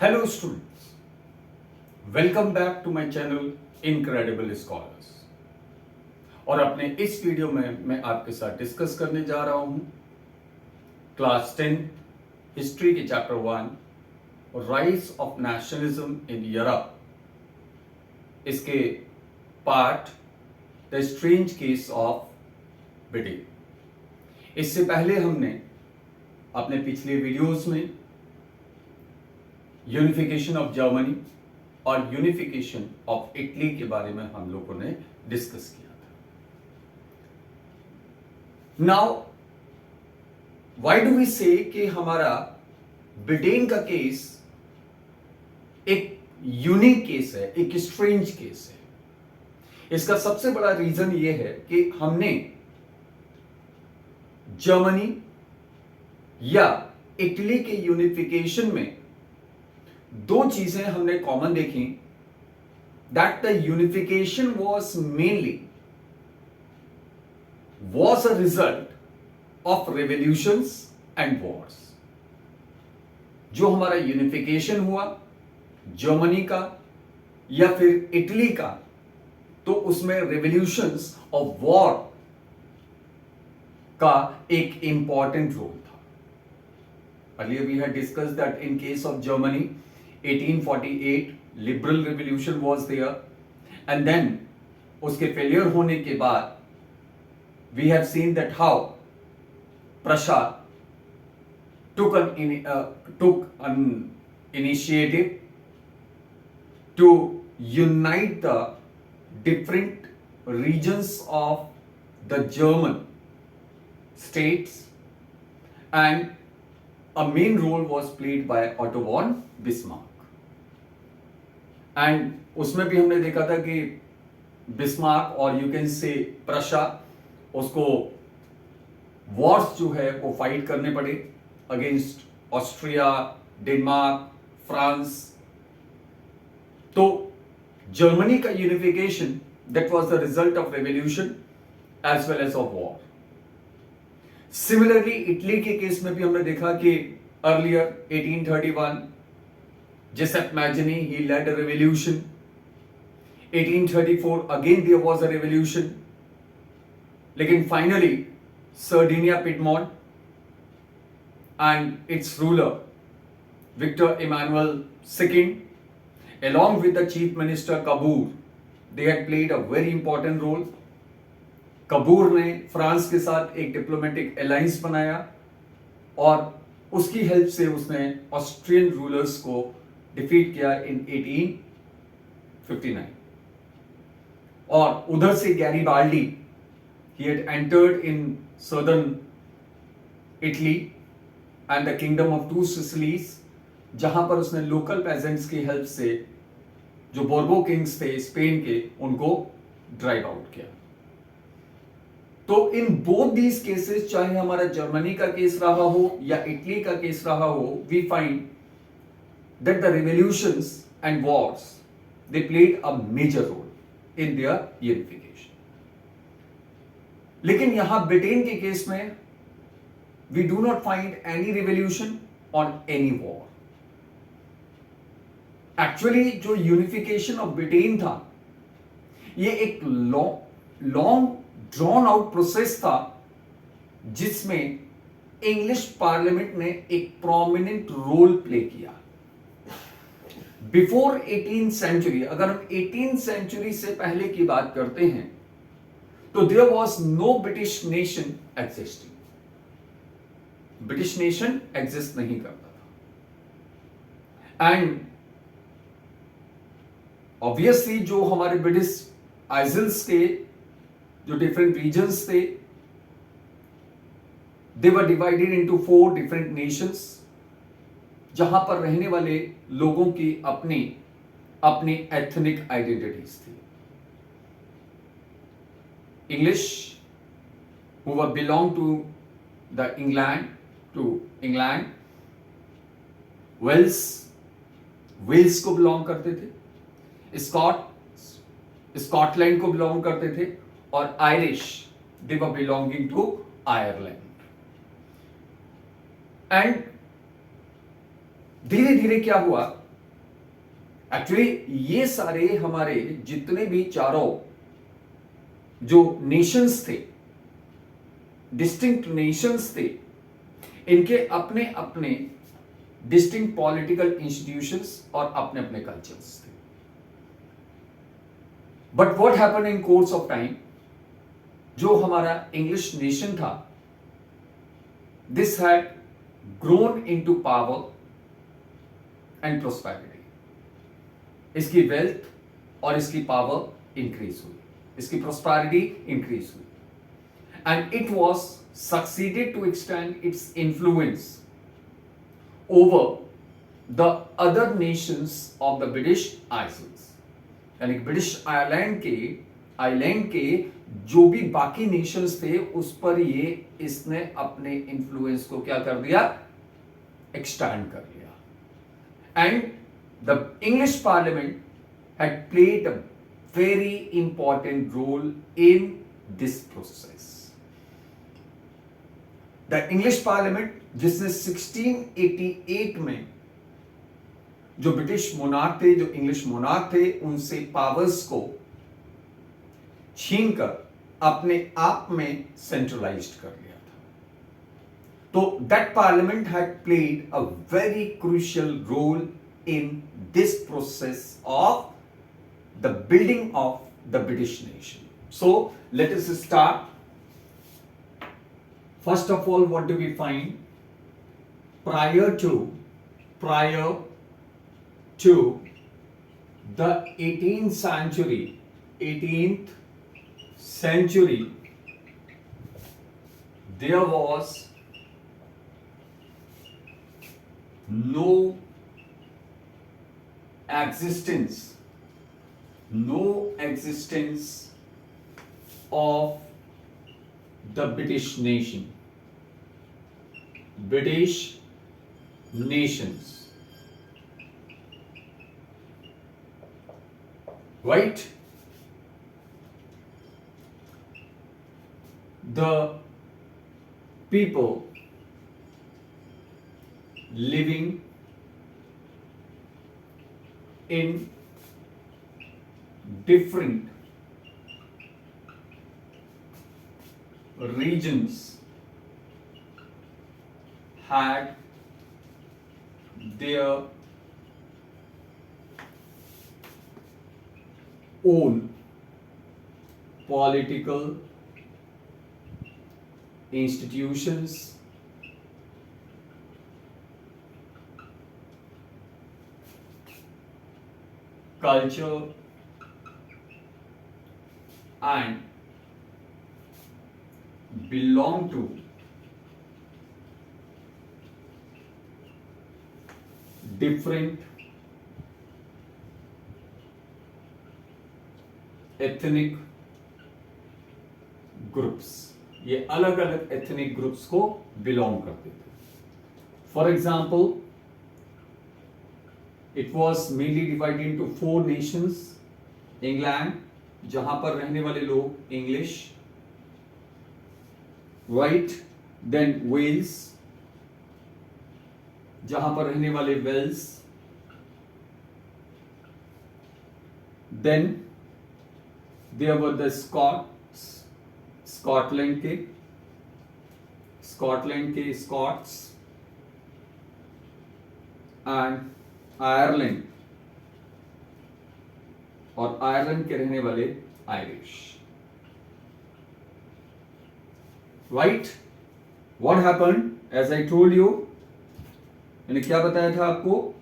Hello students, welcome back to my channel incredible scholars. और अपने इस वीडियो में मैं आपके साथ डिस्कस करने जा रहा हूं क्लास 10 हिस्ट्री के chapter 1 rise of nationalism in Europe, इसके part the strange case of Britain. इससे पहले हमने अपने पिछले वीडियोस में यूनिफिकेशन ऑफ जर्मनी और यूनिफिकेशन ऑफ इटली के बारे में हम लोगों ने डिस्कस किया था। नाउ व्हाई डू वी से कि हमारा ब्रिटेन का केस एक यूनिक केस है, एक स्ट्रेंज केस है। इसका सबसे बड़ा रीजन यह है कि हमने जर्मनी या इटली के यूनिफिकेशन में दो चीजें हमने कॉमन देखी। That the unification was a result of revolutions and Wars. जो हमारा यूनिफिकेशन हुआ जर्मनी का या फिर इटली का, तो उसमें रेवोल्यूशंस और वॉर का एक इंपॉर्टेंट रोल था। Earlier we had discussed that in case of Germany 1848 liberal revolution was there, and then उसके फेलियर होने के बाद we have seen that how Prussia took an initiative to unite the different regions of the German states, and a main role was played by Otto von Bismarck. And उसमें भी हमने देखा था कि बिस्मार्क और यू कैन से प्रशा, उसको wars जो है वो फाइट करने पड़े अगेंस्ट ऑस्ट्रिया, डेनमार्क, फ्रांस। तो जर्मनी का unification that was the result of revolution as well as of war. Similarly Italy के केस में भी हमने देखा कि earlier 1831 Giuseppe Mazzini, he led a revolution. 1834 again there was a revolution. लेकिन finally Sardinia Piedmont and its ruler Victor Emmanuel II along with the chief minister Cavour, they had played a very important role. कबूर ने France के साथ एक diplomatic alliance बनाया और उसकी help से उसने ऑस्ट्रियन रूलर्स को डिफीट किया इन 1859। और उधर से Garibaldi, he had entered in southern Italy and the kingdom of two Sicilies, जहां पर उसने लोकल पेजेंट्स की हेल्प से जो बोर्बो किंग्स थे स्पेन के, उनको ड्राइव आउट किया। तो इन बोथ दीज केसेस, चाहे हमारा जर्मनी का केस रहा हो या इटली का केस रहा हो, we find that the revolutions and wars, they played a major role in their unification. लेकिन यहां ब्रिटेन के केस में we do not find any revolution or any war. Actually जो यूनिफिकेशन ऑफ ब्रिटेन था, ये एक लॉन्ग ड्रॉन आउट प्रोसेस था जिसमें इंग्लिश पार्लियामेंट ने एक प्रोमिनेंट रोल प्ले किया। बिफोर 18th सेंचुरी, अगर हम 18th सेंचुरी से पहले की बात करते हैं, तो there was no British nation existing. British nation exist नहीं करता था। एंड ऑब्वियसली जो हमारे ब्रिटिश आइजल्स के जो डिफरेंट रीजन्स थे, they were divided into 4 different nations, जहां पर रहने वाले लोगों की अपनी अपनी एथनिक आइडेंटिटीज थी। English who were belong to the England, Wales को बिलोंग करते थे, स्कॉटलैंड को बिलोंग करते थे, और Irish, they were belonging to Ireland. And धीरे धीरे क्या हुआ एक्चुअली ये सारे हमारे जितने भी चारों जो नेशंस थे, डिस्टिंक्ट नेशंस थे, इनके अपने अपने डिस्टिंक्ट पॉलिटिकल इंस्टीट्यूशंस और अपने अपने कल्चर्स थे. But what happened in course of time, जो हमारा इंग्लिश नेशन था, this had grown into power and prosperity. इसकी वेल्थ और इसकी पावर इंक्रीज हुई, इसकी प्रोस्पेरिटी इंक्रीज हुई, and it was succeeded to extend its influence over the other nations of the British islands. यानी ब्रिटिश आइलैंड के जो भी बाकी नेशंस थे उस पर ये इसने अपने इन्फ्लुएंस को क्या कर दिया, एक्सटेंड कर लिया. And the English Parliament had played a very important role in this process. The English Parliament, जिसने 1688 में जो ब्रिटिश मोनार्क थे, जो इंग्लिश मोनार्क थे, उनसे पावर्स को छीनकर अपने आप में सेंट्रलाइज्ड कर लिया था. तो that parliament had played a very crucial role in this process of the building of the British nation. So let us start. First of all, what do we find? Prior to the 18th century, there was no existence of the British nation, British nations, right? The people living in different regions had their own political institutions, culture, and belong to different ethnic groups. ये अलग अलग ethnic groups को belong करते थे. For example, it was mainly divided into 4 Nations. England, जहां पर रहने वाले लोग इंग्लिश, राइट. देन वेल्स, जहां पर रहने वाले Wales. Then there were the Scotland के स्कॉट्स, एंड आयरलैंड, और आयरलैंड के रहने वाले Irish. Right. What happened, as I told you, मैंने क्या बताया था आपको,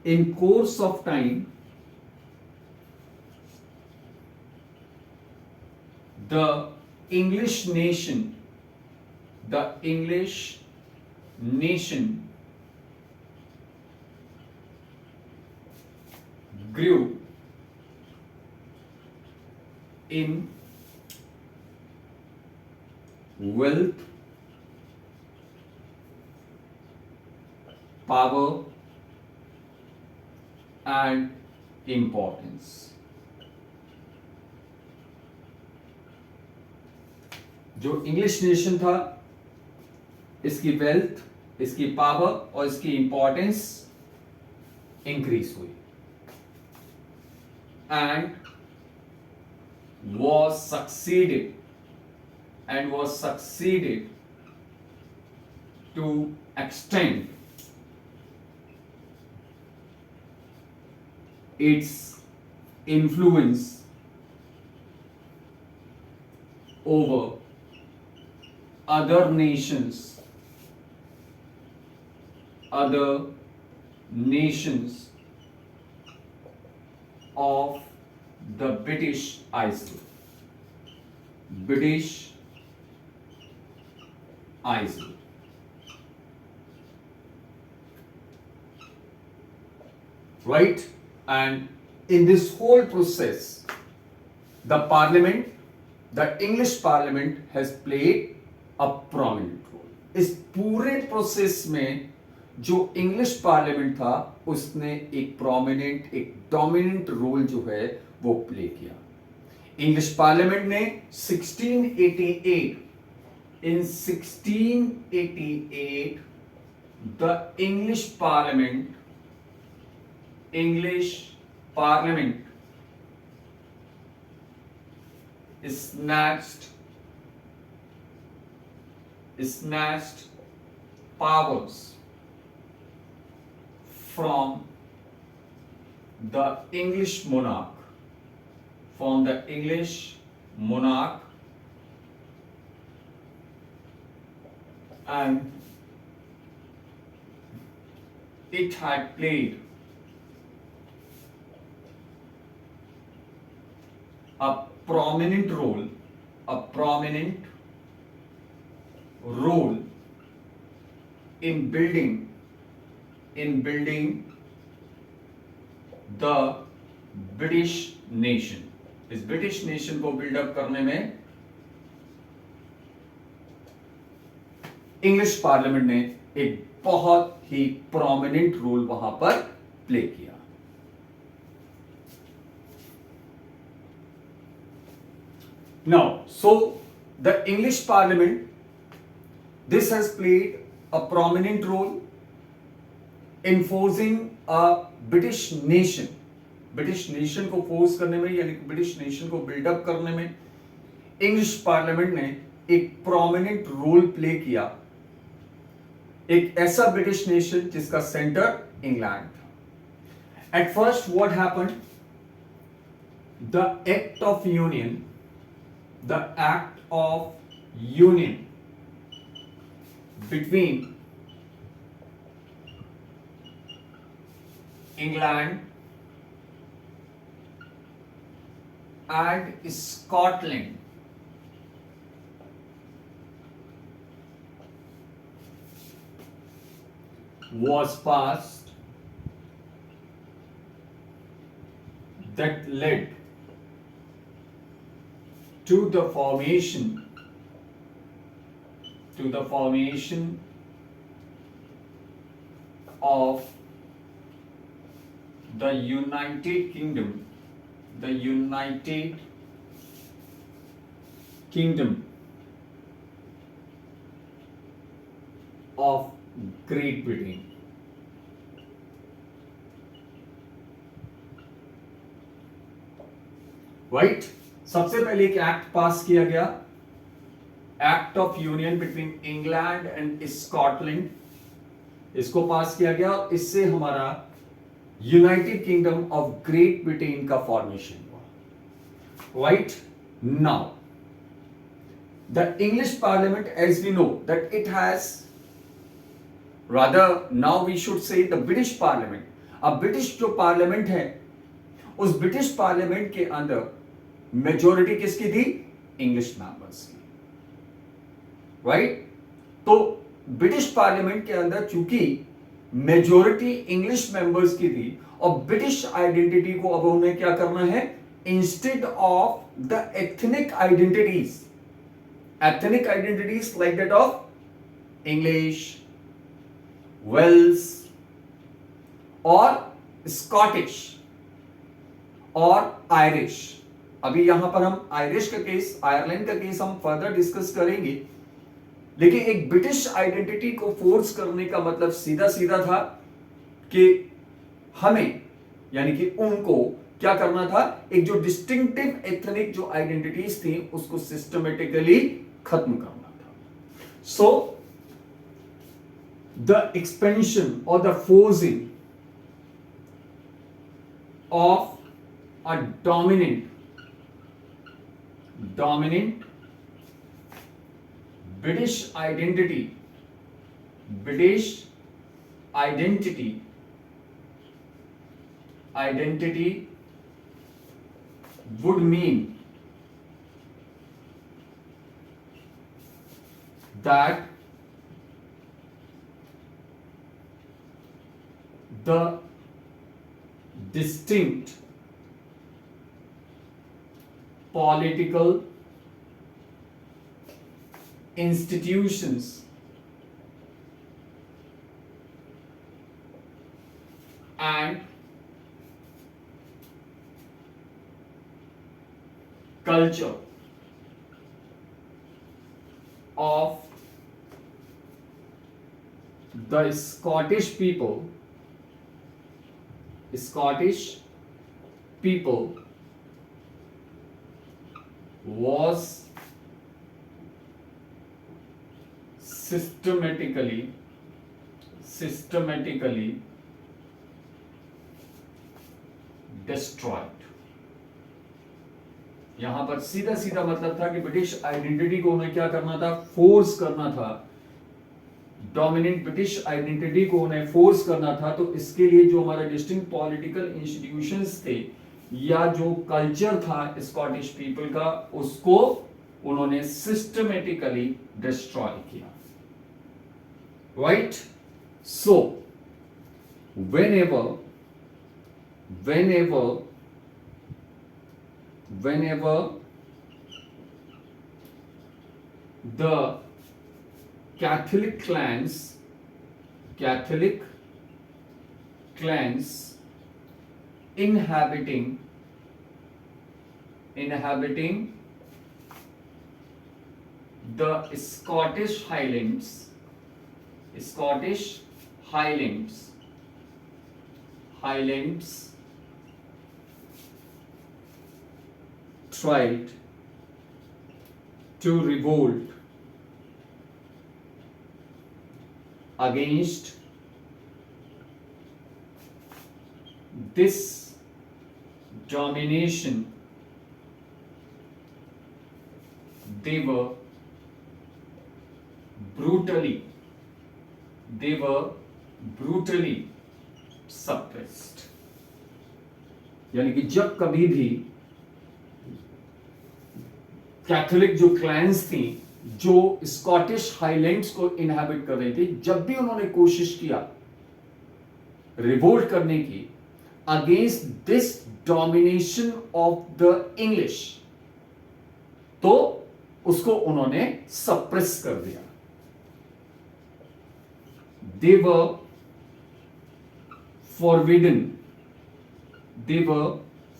in course of time the English nation grew in wealth, power, and importance. जो इंग्लिश नेशन था, इसकी वेल्थ, इसकी पावर और इसकी इंपॉर्टेंस इंक्रीज हुई. and was succeeded to extend its influence over other nations of the British Isles. Right? And in this whole process, the English Parliament has played a prominent role. इस पूरे process में जो English parliament था उसने एक prominent, एक dominant role जो है वो प्ले किया. इंग्लिश पार्लियामेंट ने 1688 in 1688 the English Parliament snatched powers from the English monarch, and it had played a prominent role in building the British nation. इस ब्रिटिश नेशन को बिल्डअप करने में इंग्लिश पार्लियामेंट ने एक बहुत ही प्रोमिनेंट रोल वहां पर प्ले किया. Now, so the English Parliament, this has played a prominent role in forcing a British nation को फोर्स करने में, यानी कि ब्रिटिश नेशन को बिल्डअप करने में इंग्लिश पार्लियामेंट ने एक प्रोमिनेंट रोल प्ले किया. एक ऐसा ब्रिटिश नेशन जिसका सेंटर इंग्लैंड था. At first what happened, the act of union between England and Scotland was passed that led to the formation of the United Kingdom of Great Britain. Right? सबसे पहले एक act पास किया गया, act of union between England and Scotland. इसको पास किया गया और इससे हमारा United Kingdom of Great Britain का फॉर्मेशन हुआ. Right now the English parliament, as we know that it has, rather now we should say the British parliament. अब ब्रिटिश जो पार्लियामेंट है, उस ब्रिटिश पार्लियामेंट के अंदर मेजॉरिटी किसकी थी? इंग्लिश मेंबर्स की. राइट? तो ब्रिटिश पार्लियामेंट के अंदर चूंकि मेजॉरिटी इंग्लिश मेंबर्स की थी और ब्रिटिश आइडेंटिटी को अब उन्हें क्या करना है, instead of the ethnic identities like that of English, Wales और स्कॉटिश और आयरिश. अभी यहां पर हम आयरिश का केस, आयरलैंड का केस हम फर्दर डिस्कस करेंगे. लेकिन एक ब्रिटिश आइडेंटिटी को फोर्स करने का मतलब सीधा सीधा था कि हमें, यानी कि उनको क्या करना था, एक जो डिस्टिंक्टिव एथनिक जो आइडेंटिटीज थी उसको सिस्टमेटिकली खत्म करना था. सो द एक्सपेंशन और the forcing of a dominant British identity would mean that the distinct political institutions and culture of the Scottish people was systematically destroyed. यहां पर सीधा सीधा मतलब था कि ब्रिटिश आइडेंटिटी को उन्हें क्या करना था, फोर्स करना था. डोमिनेंट ब्रिटिश आइडेंटिटी को उन्हें फोर्स करना था. तो इसके लिए जो हमारे डिस्टिंक्ट पॉलिटिकल इंस्टीट्यूशंस थे या जो कल्चर था स्कॉटिश पीपल का, उसको उन्होंने सिस्टमेटिकली डिस्ट्रॉय किया. Right. So whenever the Catholic clans inhabiting the Scottish Highlands tried to revolt against this domination, they were brutally suppressed. यानी कि जब कभी भी कैथोलिक जो क्लैंस थी जो स्कॉटिश हाईलैंड्स को इनहैबिट कर रही थी, जब भी उन्होंने कोशिश किया रिवोल्ट करने की against this domination of the English, तो उसको उन्होंने सप्रेस कर दिया. They were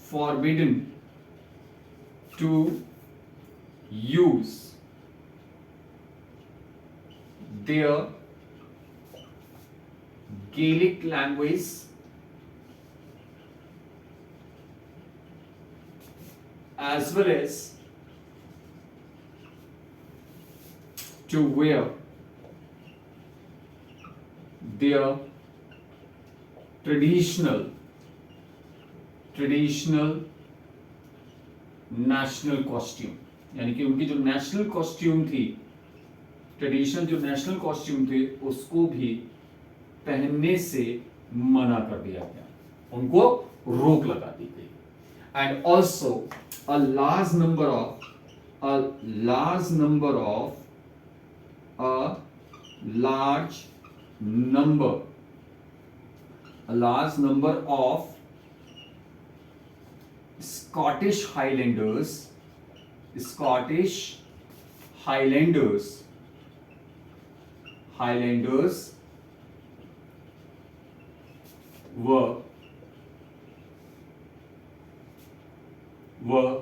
forbidden to use their Gaelic language as well as to wear their traditional national costume. यानी कि उनकी जो नेशनल कॉस्ट्यूम थी, ट्रेडिशनल जो नेशनल कॉस्ट्यूम थे, उसको भी पहनने से मना कर दिया गया, उनको रोक लगा दी गई. And also a large number of Scottish Highlanders were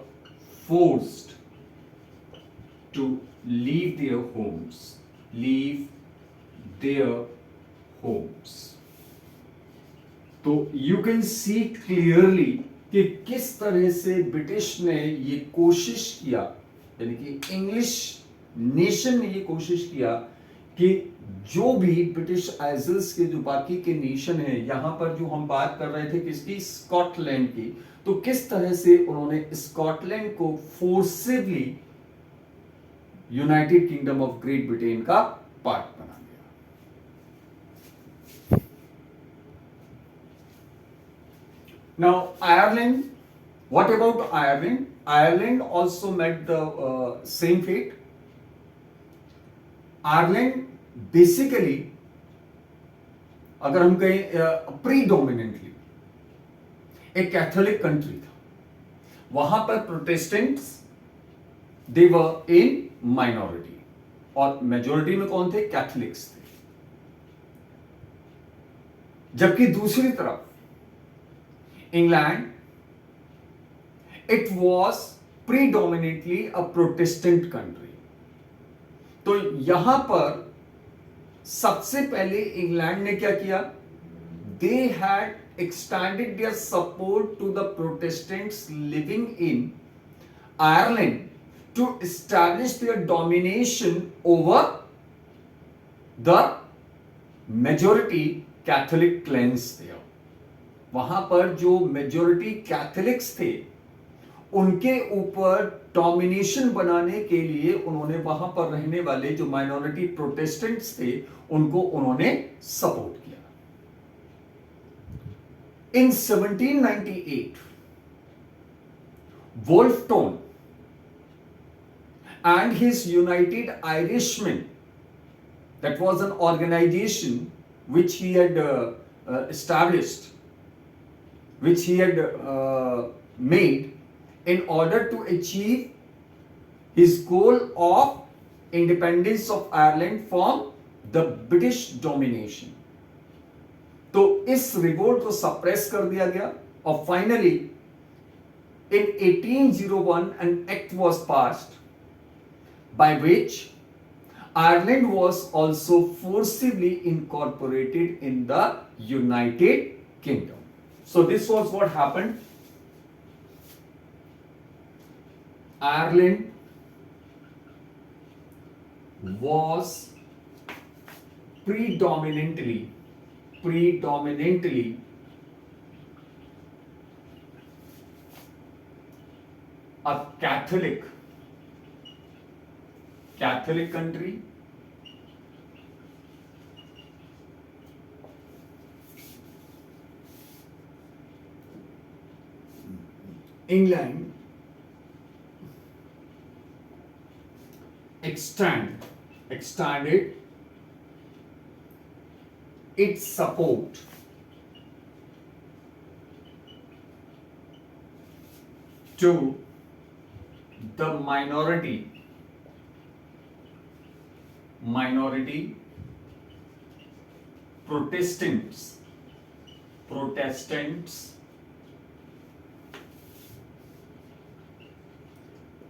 forced to leave their homes. So you can see clearly कि किस तरह से ब्रिटिश ने ये कोशिश किया, यानी कि इंग्लिश नेशन ने ये कोशिश किया कि जो भी ब्रिटिश आइजल्स के जो बाकी के नेशन है, यहां पर जो हम बात कर रहे थे किसकी, स्कॉटलैंड की, तो किस तरह से उन्होंने स्कॉटलैंड को forcibly United Kingdom of Great Britain का पार्ट बना दिया। Now Ireland, what about Ireland? Ireland also met the same fate. Ireland basically, अगर हम कहें प्रीडोमिनेंटली एक कैथोलिक कंट्री था, वहां पर Protestants they were in minority, और मेजोरिटी में कौन थे, कैथोलिक्स थे। जबकि दूसरी तरफ England, it was predominantly a Protestant country. तो यहां पर सबसे पहले इंग्लैंड ने क्या किया, they had extended their support to the Protestants living in Ireland to establish their domination over the majority Catholic clans there. वहां पर जो मेजोरिटी कैथोलिक्स थे उनके ऊपर डोमिनेशन बनाने के लिए उन्होंने वहां पर रहने वाले जो माइनॉरिटी प्रोटेस्टेंट्स थे उनको उन्होंने सपोर्ट किया। इन 1798 वोल्फटोन and his United Irishmen, that was an organization which he had established, which he had made in order to achieve his goal of independence of Ireland from the British domination. तो इस revolt को suppress कर दिया गया, और finally in 1801 an act was passed by which Ireland was also forcibly incorporated in the United Kingdom. So this was what happened. Ireland was predominantly a Catholic country. England extended its support to the minority Protestants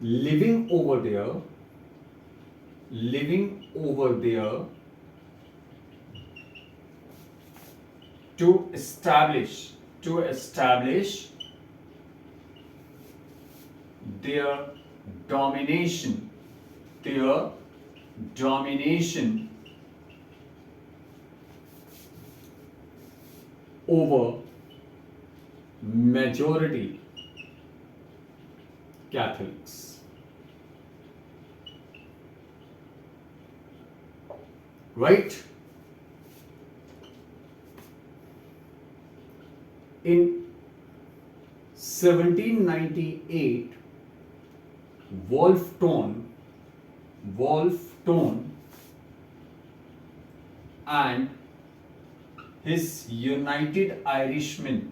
living over there to establish their domination over majority Catholics. Right? In 1798, Wolfton and his United Irishmen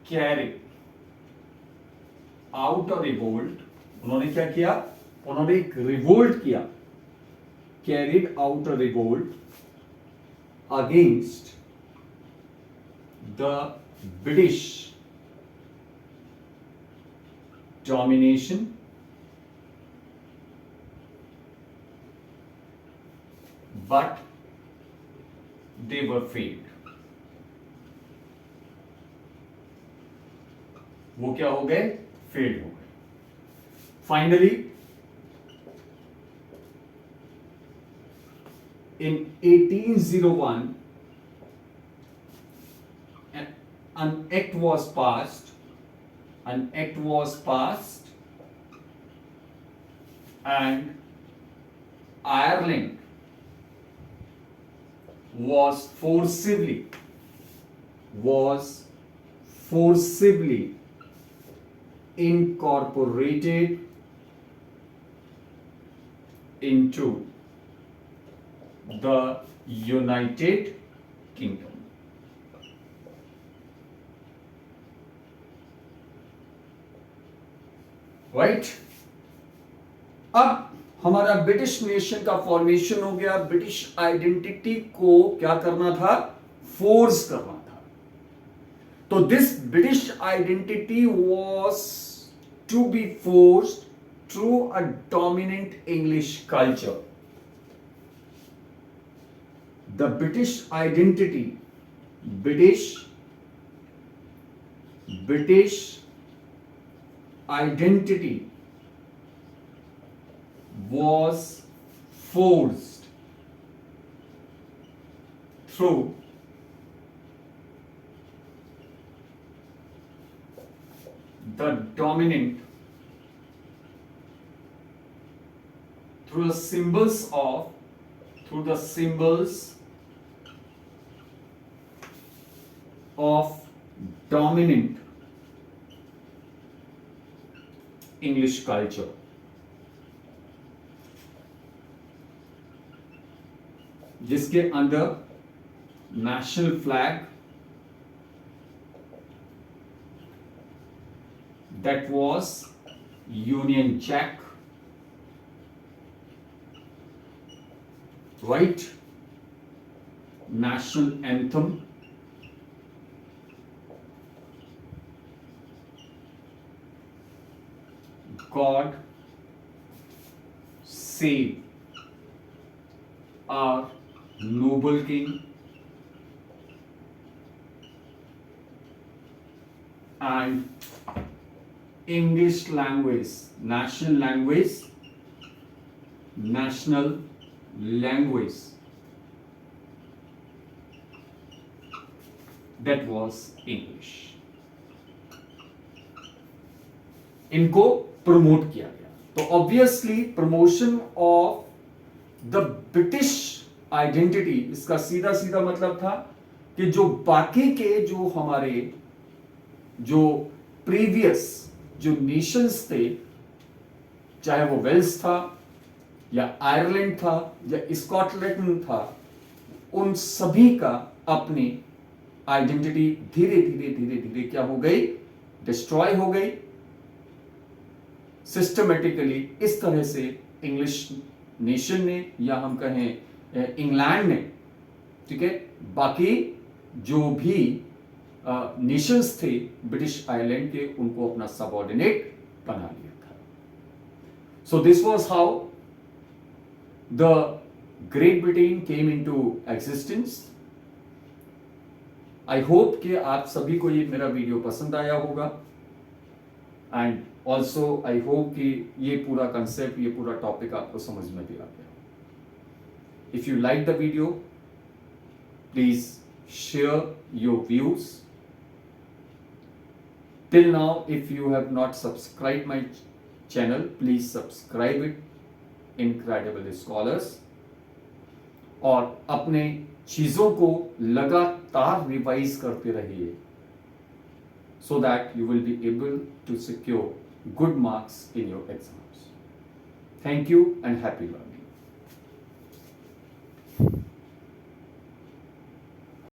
carried out a revolt. उन्होंने क्या किया, उन्होंने एक revolt किया, carried out a revolt against the British domination but they were failed. वो क्या हो गए? फेल्ड हो गए. Finally, in 1801, an act was passed. An act was passed, and Ireland was forcibly incorporated into the United Kingdom. Right? अब हमारा British nation का formation हो गया. ब्रिटिश आइडेंटिटी को क्या करना था? फोर्स करना था. तो this British identity was to be forced through a dominant English culture. The British identity, British identity was forced through the dominant, through the symbols of dominant English culture. जिसके अंदर national flag, that was Union Jack, right? National anthem, God save our noble king, and English language, national language, that was English. इनको promote किया गया. तो obviously promotion of the British identity, इसका सीधा सीधा मतलब था कि जो बाकी के जो हमारे जो प्रीवियस जो नेशंस थे, चाहे वो वेल्स था या आयरलैंड था या स्कॉटलैंड था, उन सभी का अपनी आइडेंटिटी धीरे धीरे क्या हो गई? डिस्ट्रॉय हो गई. सिस्टमेटिकली इस तरह से इंग्लिश नेशन ने, या हम कहें इंग्लैंड ने, ठीक है, बाकी जो भी नेशंस थे ब्रिटिश आइलैंड के, उनको अपना सबऑर्डिनेट बना लिया था. So this was how the great Britain came into existence. I hope कि आप सभी को ये मेरा वीडियो पसंद आया होगा, एंड ऑल्सो आई होप कि ये पूरा कंसेप्ट, ये पूरा टॉपिक आपको समझ में भी आ गया. If you like the video, please share your views. Till now, if you have not subscribe my channel, please subscribe it, incredible scholars. और अपने चीजों को लगातार रिवाइज करते रहिए, so that you will be able to secure good marks in your exams. Thank you and happy learning.